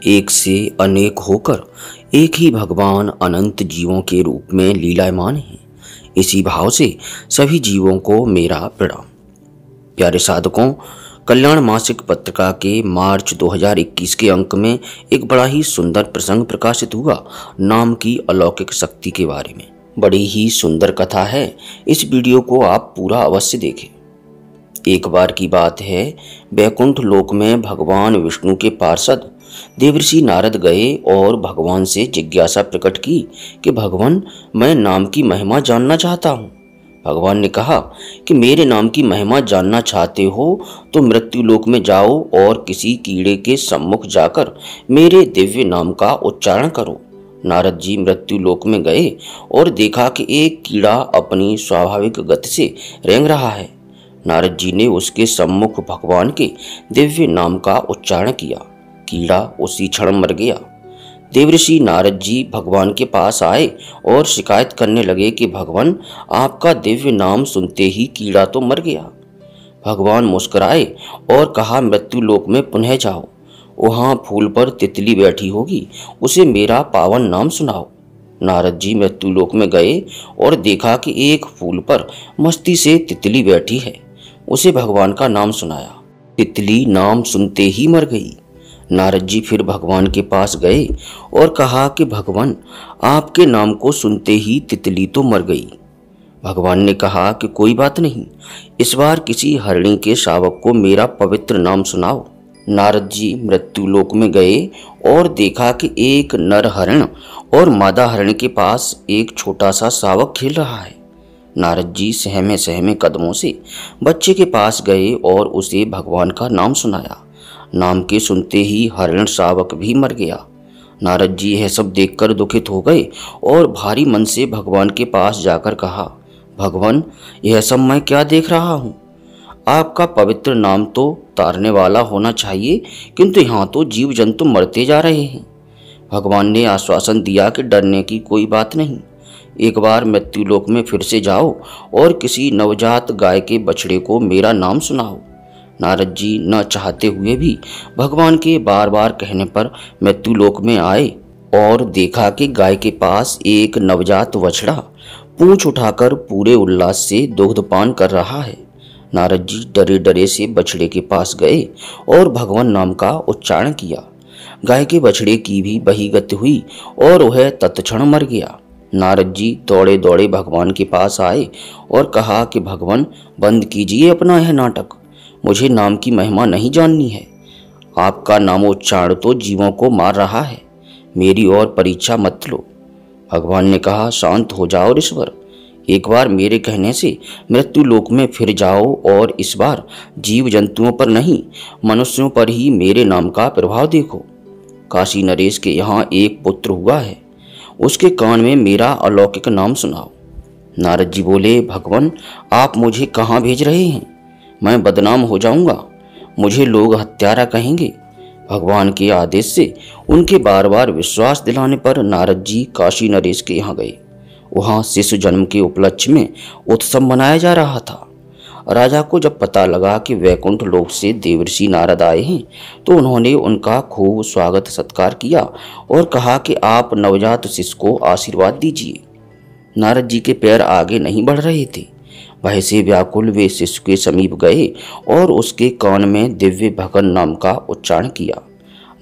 एक से अनेक होकर एक ही भगवान अनंत जीवों के रूप में लीलायमान हैं। इसी भाव से सभी जीवों को मेरा प्रणाम। प्यारे साधकों, कल्याण मासिक पत्रिका के मार्च 2021 के अंक में एक बड़ा ही सुंदर प्रसंग प्रकाशित हुआ, नाम की अलौकिक शक्ति के बारे में। बड़ी ही सुंदर कथा है, इस वीडियो को आप पूरा अवश्य देखें। एक बार की बात है, वैकुंठ लोक में भगवान विष्णु के पार्षद देवर्षि नारद गए और भगवान से जिज्ञासा प्रकट की कि भगवान, मैं नाम की महिमा जानना चाहता हूँ। भगवान ने कहा कि मेरे नाम की महिमा जानना चाहते हो तो मृत्यु लोक में जाओ और किसी कीड़े के सम्मुख जाकर मेरे दिव्य नाम का उच्चारण करो। नारद जी मृत्यु लोक में गए और देखा कि एक कीड़ा अपनी स्वाभाविक गति से रेंग रहा है। नारद जी ने उसके सम्मुख भगवान के दिव्य नाम का उच्चारण किया। कीड़ा उसी क्षण मर गया। देवर्षि नारद जी भगवान के पास आए और शिकायत करने लगे कि भगवान, आपका दिव्य नाम सुनते ही कीड़ा तो मर गया। भगवान मुस्कुराए और कहा, मृत्यु लोक में पुनः जाओ, वहां फूल पर तितली बैठी होगी, उसे मेरा पावन नाम सुनाओ। नारद जी मृत्यु लोक में गए और देखा कि एक फूल पर मस्ती से तितली बैठी है। उसे भगवान का नाम सुनाया। तितली नाम सुनते ही मर गई। नारद जी फिर भगवान के पास गए और कहा कि भगवान, आपके नाम को सुनते ही तितली तो मर गई। भगवान ने कहा कि कोई बात नहीं, इस बार किसी हरिणी के शावक को मेरा पवित्र नाम सुनाओ। नारद जी मृत्यु लोक में गए और देखा कि एक नर हरिण और मादा हरिण के पास एक छोटा सा शावक खेल रहा है। नारद जी सहमे सहमे कदमों से बच्चे के पास गए और उसे भगवान का नाम सुनाया। नाम के सुनते ही हरिण शावक भी मर गया। नारद जी यह सब देखकर दुखित हो गए और भारी मन से भगवान के पास जाकर कहा, भगवान, यह सब मैं क्या देख रहा हूँ? आपका पवित्र नाम तो तारने वाला होना चाहिए, किंतु यहाँ तो जीव जंतु मरते जा रहे हैं। भगवान ने आश्वासन दिया कि डरने की कोई बात नहीं, एक बार मृत्यु लोक में फिर से जाओ और किसी नवजात गाय के बछड़े को मेरा नाम सुनाओ। नारद जी न चाहते हुए भी भगवान के बार बार कहने पर मृत्यु लोक में आए और देखा कि गाय के पास एक नवजात बछड़ा पूंछ उठाकर पूरे उल्लास से दुग्धपान कर रहा है। नारद जी डरे डरे से बछड़े के पास गए और भगवान नाम का उच्चारण किया। गाय के बछड़े की भी वही गति हुई और वह तत्क्षण मर गया। नारद जी दौड़े दौड़े भगवान के पास आए और कहा कि भगवान, बंद कीजिए अपना यह नाटक, मुझे नाम की महिमा नहीं जाननी है। आपका नामोच्चारण तो जीवों को मार रहा है, मेरी और परीक्षा मत लो। भगवान ने कहा, शांत हो जाओ ऋषवर, एक बार मेरे कहने से मृत्यु लोक में फिर जाओ और इस बार जीव जंतुओं पर नहीं, मनुष्यों पर ही मेरे नाम का प्रभाव देखो। काशी नरेश के यहाँ एक पुत्र हुआ है, उसके कान में मेरा अलौकिक नाम सुनाओ। नारद जी बोले, भगवान, आप मुझे कहाँ भेज रहे हैं? मैं बदनाम हो जाऊंगा, मुझे लोग हत्यारा कहेंगे। भगवान के आदेश से उनके बार बार विश्वास दिलाने पर नारद जी काशी नरेश के यहाँ गए। वहाँ शिशु जन्म के उपलक्ष्य में उत्सव मनाया जा रहा था। राजा को जब पता लगा कि वैकुंठ लोक से देवर्षि नारद आए हैं तो उन्होंने उनका खूब स्वागत सत्कार किया और कहा कि आप नवजात शिशु को आशीर्वाद दीजिए। नारद जी के पैर आगे नहीं बढ़ रहे थे। भय से व्याकुल वे शिशु के समीप गए और उसके कान में दिव्य भगवान नाम का उच्चारण किया।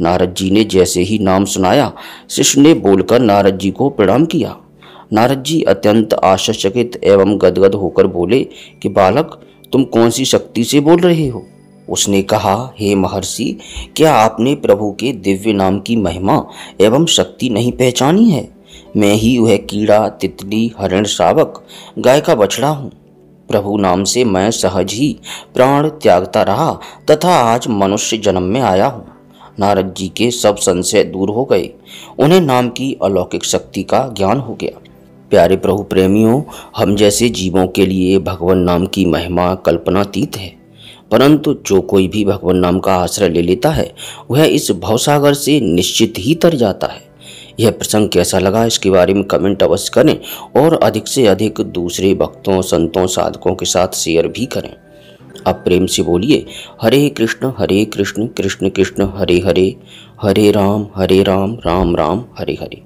नारद जी ने जैसे ही नाम सुनाया, शिशु ने बोलकर नारद जी को प्रणाम किया। नारद जी अत्यंत आश्चर्यचकित एवं गदगद होकर बोले कि बालक, तुम कौन सी शक्ति से बोल रहे हो? उसने कहा, हे महर्षि, क्या आपने प्रभु के दिव्य नाम की महिमा एवं शक्ति नहीं पहचानी है? मैं ही वह कीड़ा, तितली, हरिण शावक, गाय का बछड़ा हूँ। प्रभु नाम से मैं सहज ही प्राण त्यागता रहा तथा आज मनुष्य जन्म में आया हूँ। नारद जी के सब संशय दूर हो गए, उन्हें नाम की अलौकिक शक्ति का ज्ञान हो गया। प्यारे प्रभु प्रेमियों, हम जैसे जीवों के लिए भगवान नाम की महिमा कल्पनातीत है, परंतु जो कोई भी भगवान नाम का आश्रय ले लेता है वह इस भवसागर से निश्चित ही तर जाता है। यह प्रसंग कैसा लगा इसके बारे में कमेंट अवश्य करें और अधिक से अधिक दूसरे भक्तों, संतों, साधकों के साथ शेयर भी करें। अब प्रेम से बोलिए, हरे कृष्ण कृष्ण कृष्ण हरे हरे, हरे राम राम राम हरे हरे।